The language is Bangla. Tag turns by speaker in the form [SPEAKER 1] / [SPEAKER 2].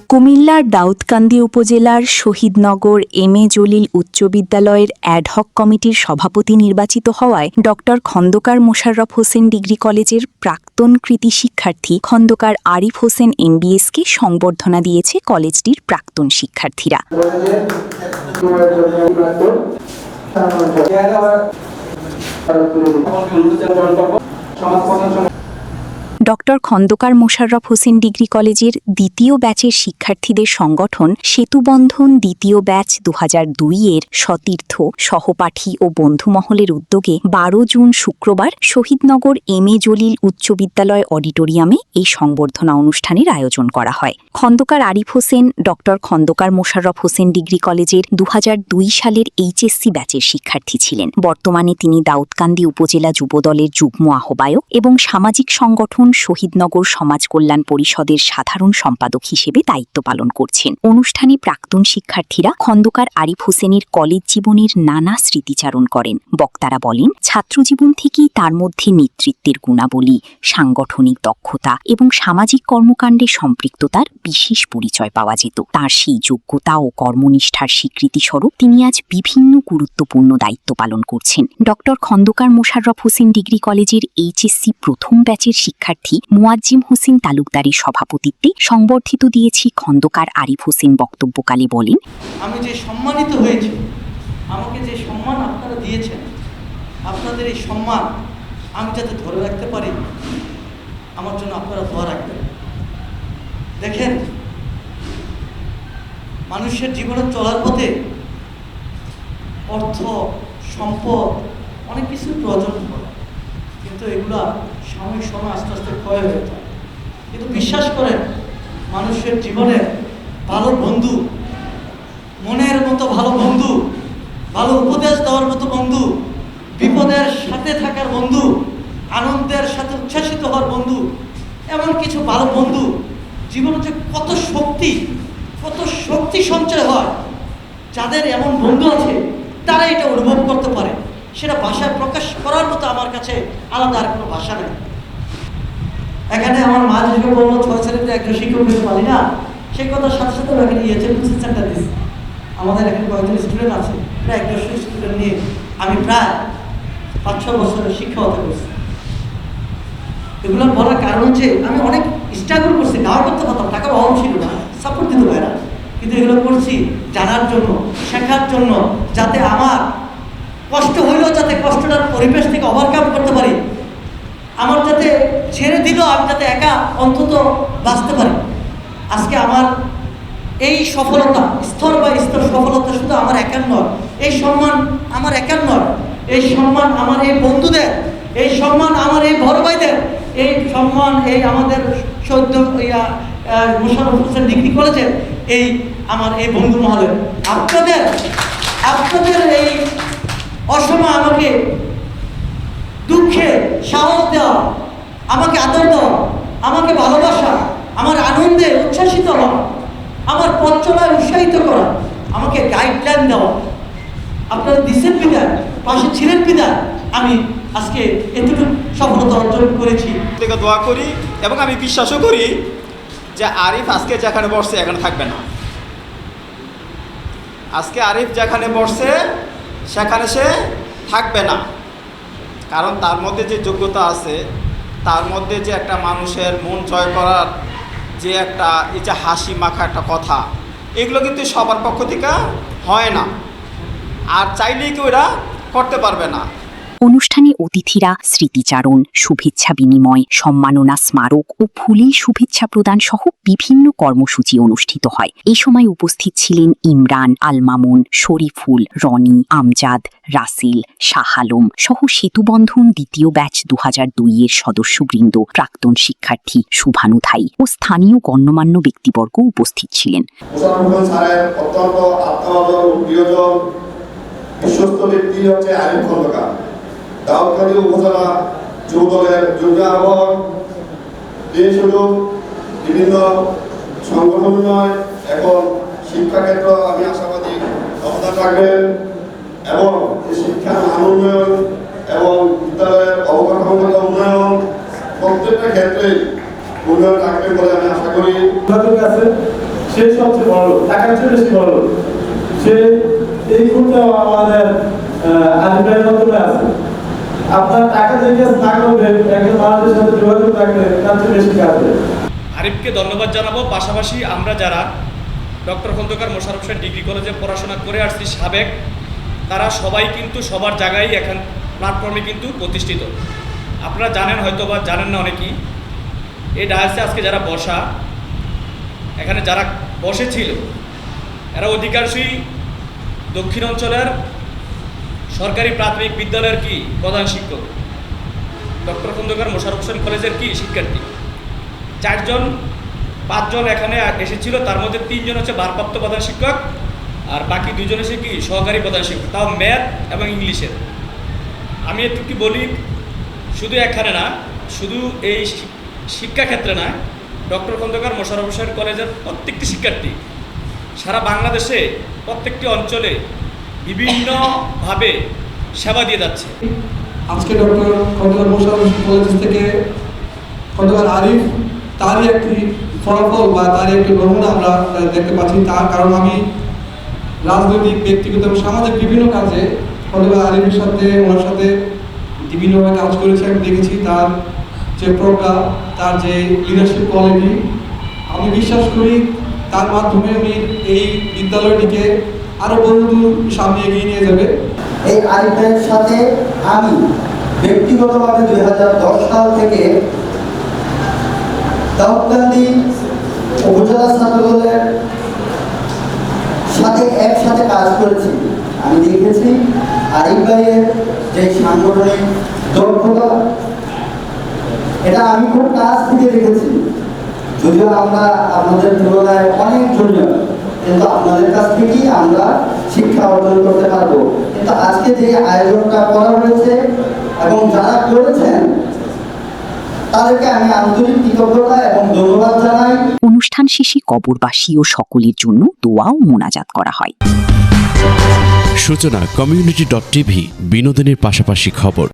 [SPEAKER 1] কুমিল্লার দাউদকান্দি উপজেলার শহীদনগর এম এ জলিল উচ্চ বিদ্যালয়ের অ্যাডহক কমিটির সভাপতি নির্বাচিত হওয়ায় ড খন্দকার মোশাররফ হোসেন ডিগ্রি কলেজের প্রাক্তন কৃতি শিক্ষার্থী খন্দকার আরিফ হোসেন এমবিএসকে সংবর্ধনা দিয়েছে কলেজটির প্রাক্তন শিক্ষার্থীরা। ড খন্দকার মোশাররফ হোসেন ডিগ্রি কলেজের দ্বিতীয় ব্যাচের শিক্ষার্থীদের সংগঠন সেতুবন্ধন দ্বিতীয় ব্যাচ ২০০২-এর সতীর্থ সহপাঠী ও বন্ধুমহলের উদ্যোগে ১২ জুন শুক্রবার শহীদনগর এম এ জলিল উচ্চ বিদ্যালয় অডিটোরিয়ামে এই সংবর্ধনা অনুষ্ঠানের আয়োজন করা হয়। খন্দকার আরিফ হোসেন ড খন্দকার মোশাররফ হোসেন ডিগ্রি কলেজের ২০০২ সালের এইচএসসি ব্যাচের শিক্ষার্থী ছিলেন। বর্তমানে তিনি দাউদকান্দি উপজেলা যুবদলের যুগ্ম আহ্বায়ক এবং সামাজিক সংগঠন শহীদনগর সমাজ কল্যাণ পরিষদের সাধারণ সম্পাদক হিসেবে দায়িত্ব পালন করছেন। অনুষ্ঠানে প্রাক্তন শিক্ষার্থীরা খন্দকার আরিফ হোসেনের কলেজ জীবনের নানা স্মৃতিচারণ করেন। বক্তারা বলেন, ছাত্রজীবন থেকেই তার মধ্যে নেতৃত্বের গুণাবলী, সাংগঠনিক দক্ষতা এবং সামাজিক কর্মকাণ্ডে সম্পৃক্ততার বিশেষ পরিচয় পাওয়া যেত। তার সেই যোগ্যতা ও কর্মনিষ্ঠার স্বীকৃতিস্বরূপ তিনি আজ বিভিন্ন গুরুত্বপূর্ণ দায়িত্ব পালন করছেন। ড খন্দকার মোশাররফ হোসেন ডিগ্রি কলেজের এইচএসসি প্রথম ব্যাচের শিক্ষার্থী মুয়াজ্জিম হোসেন তালুকদারের সভাপতিত্বে সংবর্ধিত দিয়েছি খন্দকার আরিফ হোসেন বক্তব্যকালে বলেন,
[SPEAKER 2] আমি যে সম্মানিত হয়েছি, আমাকে যে সম্মান আপনারা দিয়েছেন, আপনাদের এই সম্মান আমি যাতে ধরে রাখতে পারি, আমার জন্য আপনারা দোয়া রাখবেন। দেখেন, মানুষের জীবনে চলার পথে অর্থ, সম্পদ, অনেক কিছুর প্রয়োজন হয়, কিন্তু এগুলা সাময়িক সময় আস্তে আস্তে ক্ষয় হয়ে যায়। কিন্তু বিশ্বাস করেন, মানুষের জীবনে ভালো বন্ধু, মনের মতো ভালো বন্ধু, ভালো উপদেশ দেওয়ার মতো বন্ধু, বিপদের সাথে থাকার বন্ধু, আনন্দের সাথে উচ্ছ্বাসিত হওয়ার বন্ধু, এমন কিছু ভালো বন্ধু জীবনে যে কত শক্তি সঞ্চয় হয়। যাদের এমন বন্ধু আছে তারা এটা অনুভব করতে পারে, সেটা ভাষায় প্রকাশ করার মতো আমার কাছে আলাদা আর কোনো ভাষা নেই। এখানে আমার মা যেটা বললো ৬ ছেলেতে একজন শিক্ষক হতে পারি না, সেই কথার সাথে সাথে এখানে কোচিং সেন্টার দিয়েছি। আমাদের এখানে কয়েকজন স্টুডেন্ট আছে, প্রায় ১০০ স্টুডেন্ট নিয়ে আমি প্রায় ৫-৬ বছরের শিক্ষকতা করছি। এগুলো বলার কারণ হচ্ছে আমি অনেক স্ট্রাগল করছি, গাওয়া করতে পারতাম, টাকার অভাব ছিল না, সাপোর্ট দিতে পারে, কিন্তু এগুলো করছি জানার জন্য, শেখার জন্য, যাতে আমার কষ্ট হইলেও যাতে কষ্টটার পরিবেশ থেকে ওভারকাম করতে পারি, আমার যাতে ছেড়ে দিলেও আমি যাতে একা অন্তত বাঁচতে পারি। আজকে আমার এই সফলতা, স্তর বা স্তর সফলতা শুধু আমার একার নয়, এই সম্মান আমার একার নয়, এই সম্মান আমার এই বন্ধুদের, এই সম্মান আমার এই বড় ভাইদের, এই সম্মান এই আমাদের সদ্য মোশাররফ হোসেন ডিগ্রি কলেজের এই আমার এই বন্ধু মহলের, আপনাদের এই অসময় আমাকে দুঃখে সাহস দেওয়া, আমাকে আদর দেওয়া, আমাকে ভালোবাসা, আমার আনন্দে উচ্ছ্বাসিত হওয়া, আমার পথ চলায় উৎসাহিত করা, আমাকে গাইডলাইন দেওয়া, আপনারা দিচ্ছেন বিদায়, পাশে ছিলেন বিদায় আমি আজকে এতটুকু সফলতা অর্জন করেছি।
[SPEAKER 3] দোয়া করি এবং আমি বিশ্বাসও করি যে আরিফ আজকে যেখানে বসছে এখানে থাকবে না। আজকে আরিফ যেখানে বসছে সেখানে সে থাকবে না, কারণ তার মধ্যে যে যোগ্যতা আছে, তার মধ্যে যে একটা মানুষের মন জয় করার যে একটা এই যে হাসি মাখা একটা কথা, এগুলো কিন্তু সবার পক্ষ থেকে হয় না, আর চাইলেই কেউ এরা করতে পারবে না।
[SPEAKER 1] অনুষ্ঠানে অতিথিরা স্মৃতিচারণ, শুভেচ্ছা বিনিময়, সম্মাননা স্মারক ও ফুলের শুভেচ্ছা প্রদান সহ বিভিন্ন কর্মসূচি অনুষ্ঠিত হয়। এই সময় উপস্থিত ছিলেন ইমরান, আলমামুন, শরীফুল, রনি, আমজাদ, রাসেল, শাহ আলম সহ সেতুবন্ধন দ্বিতীয় ব্যাচ ২০০২-এর সদস্যবৃন্দ, প্রাক্তন শিক্ষার্থী, শুভানুধ্যায়ী ও স্থানীয় গণ্যমান্য ব্যক্তিবর্গ উপস্থিত ছিলেন।
[SPEAKER 4] বিশ্বস্ত ব্যক্তি হচ্ছে আরিফ খন্দকার, দাউদকান্দি উপজেলা যুবদলের যুগ্ম আহ্বায়ক। তিনি শুধু বিভিন্ন সংগঠন উন্নয়ন এবং শিক্ষাক্ষেত্র আমি আশাবাদী অবদান রাখবেন এবং শিক্ষার মান উন্নয়ন এবং বিদ্যালয়ের অবকাঠামোগত উন্নয়ন প্রত্যেকটা ক্ষেত্রে উন্নয়ন রাখবেন বলে আমি আশা করি।
[SPEAKER 5] সে সবচেয়ে বড় লোক, টাকার চেয়ে বেশি বড় লোক। সে এই কোনটাও আমাদের আদিবাসীর মাধ্যমে আছে। আপনার টাকা দেখে না করবে, একজন মানুষের সাথে যোগাযোগ রাখলে তার চেয়ে বেশি কাজ হবে।
[SPEAKER 6] আরিফকে ধন্যবাদ জানাবো। পাশাপাশি আমরা যারা ডক্টর খন্দকার মোশাররফ হোসেন ডিগ্রি কলেজে পড়াশোনা করে আসছি সাবেক, তারা সবাই কিন্তু সবার জায়গায় এখন প্ল্যাটফর্মে কিন্তু প্রতিষ্ঠিত। আপনারা জানেন হয়তো বা জানেন না অনেকেই, এই ডায়াসে আজকে যারা বসা, এখানে যারা বসেছিল এরা অধিকাংশই দক্ষিণ অঞ্চলের সরকারি প্রাথমিক বিদ্যালয়ের কি প্রধান শিক্ষক, ডক্টর খন্দকার মোশাররফ হোসেন কলেজের কি শিক্ষার্থী। 5জন এখানে এসেছিল, তার মধ্যে 3জন হচ্ছে ভারপ্রাপ্ত প্রধান শিক্ষক আর বাকি 2জন হচ্ছে কি সহকারী প্রধান শিক্ষক, তাও ম্যাথ এবং ইংলিশের। আমি একটু কি বলি, শুধু এখানে না, শুধু এই শিক্ষাক্ষেত্রে না, ডক্টর খন্দকার মোশাররফ হোসেন কলেজের প্রত্যেকটি শিক্ষার্থী সারা বাংলাদেশে প্রত্যেকটি অঞ্চলে বিভিন্নভাবে সেবা দিয়ে যাচ্ছে।
[SPEAKER 7] আজকে ডক্টর খন্দকার মোশাররফ হোসেন কলেজ থেকে খন্দকার আরিফ, তারই একটি ফলাফল বা তারই একটি নমুনা আমরা দেখতে পাচ্ছি। তার কারণ আমি রাজনৈতিক, ব্যক্তিগত এবং সামাজিক বিভিন্ন কাজে খন্দকার আরিফের সাথে, ওনার সাথে বিভিন্নভাবে কাজ করেছি। আমি দেখেছি তার যে প্রজ্ঞা, তার যে লিডারশিপ কোয়ালিটি, আমি বিশ্বাস করি তার মাধ্যমে উনি এই বিদ্যালয়টিকে আরও বহুদূর সামনে এগিয়ে নিয়ে যাবে।
[SPEAKER 8] এই আরিফের সাথে আমি ব্যক্তিগতভাবে 2010 সাল থেকে দাউদকান্দি উপজেলা ছাত্রদলের সাথে একসাথে কাজ করেছি। আমি দেখেছি আরিফ ভাইয়ের যে সাংগঠনিক দক্ষতা, এটা আমি খুব কাছ থেকে দেখেছি। যদিও আমরা আপনাদের তুলনায় অনেক জুনিয়র, কিন্তু আপনাদের কাছ থেকেই আমরা শিক্ষা অর্জন করতে পারবো। কিন্তু আজকে যে আয়োজনটা করা হয়েছে এবং যারা করেছেন তাদেরকে আমি আন্তরিক কৃতজ্ঞতা এবং ধন্যবাদ জানাই।
[SPEAKER 1] অনুষ্ঠান শেষে কবরবাসী ও সকলের জন্য দোয়া ও মোনাজাত করা হয়।
[SPEAKER 9] সূচনা community.tv, বিনোদনের পাশাপাশি খবর।